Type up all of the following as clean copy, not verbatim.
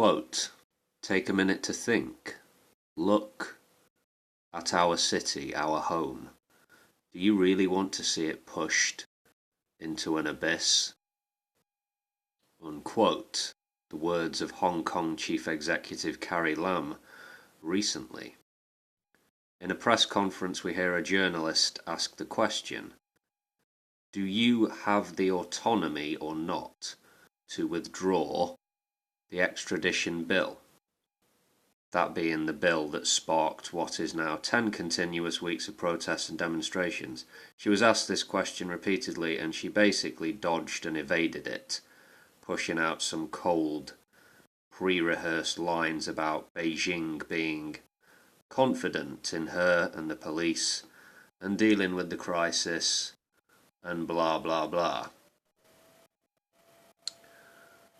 Quote, "Take a minute to think. Look at our city, our home. Do you really want to see it pushed into an abyss?" Unquote. The words of Hong Kong Chief Executive Carrie Lam recently. In a press conference, we hear a journalist ask the question, do you have the autonomy or not to withdraw the extradition bill? That being the bill that sparked what is now 10 continuous weeks of protests and demonstrations. She was asked this question repeatedly and she basically dodged and evaded it, pushing out some cold, pre-rehearsed lines about Beijing being confident in her and the police and dealing with the crisis and blah blah blah.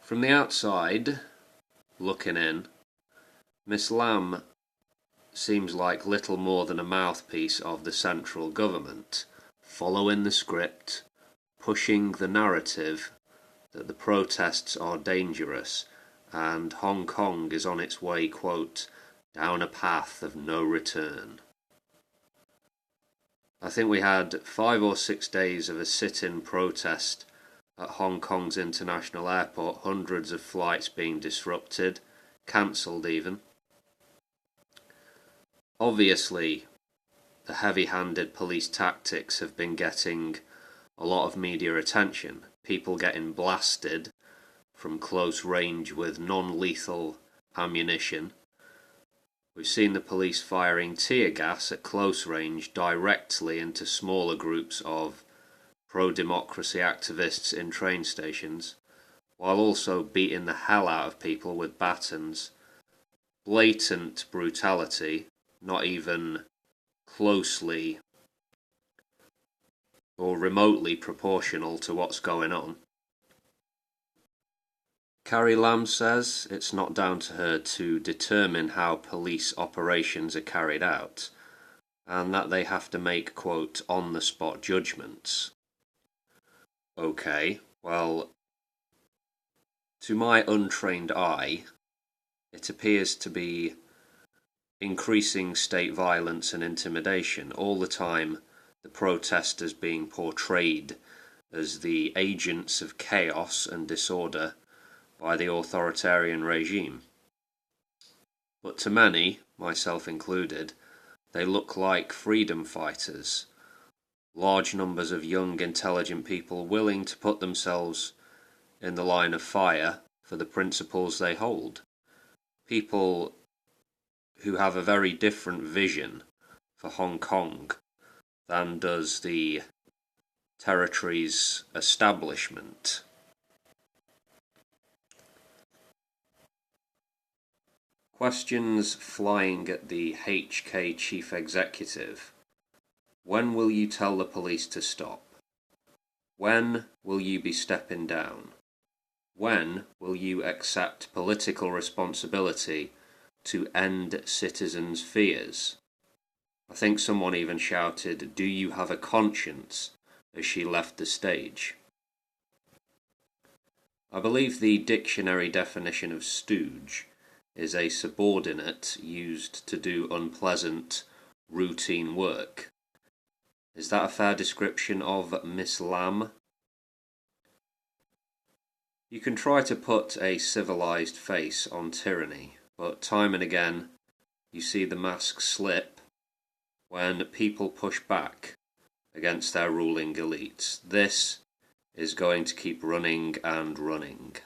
From the outside, looking in, Miss Lam seems like little more than a mouthpiece of the central government, following the script, pushing the narrative that the protests are dangerous and Hong Kong is on its way, quote, down a path of no return. I think we had 5 or 6 days of a sit-in protest at Hong Kong's international airport, hundreds of flights being disrupted, cancelled even. Obviously, the heavy-handed police tactics have been getting a lot of media attention. People getting blasted from close range with non-lethal ammunition. We've seen the police firing tear gas at close range directly into smaller groups of pro-democracy activists in train stations, while also beating the hell out of people with batons. Blatant brutality, not even closely or remotely proportional to what's going on. Carrie Lam says it's not down to her to determine how police operations are carried out, and that they have to make, quote, on-the-spot judgments. Okay, well, to my untrained eye, it appears to be increasing state violence and intimidation. All the time, the protesters being portrayed as the agents of chaos and disorder by the authoritarian regime. But to many, myself included, they look like freedom fighters. Large numbers of young, intelligent people willing to put themselves in the line of fire for the principles they hold. People who have a very different vision for Hong Kong than does the territory's establishment. Questions flying at the HK Chief Executive. When will you tell the police to stop? When will you be stepping down? When will you accept political responsibility to end citizens' fears? I think someone even shouted, "Do you have a conscience?" as she left the stage. I believe the dictionary definition of stooge is a subordinate used to do unpleasant, routine work. Is that a fair description of Miss Lam? You can try to put a civilized face on tyranny, but time and again you see the mask slip when people push back against their ruling elites. This is going to keep running and running.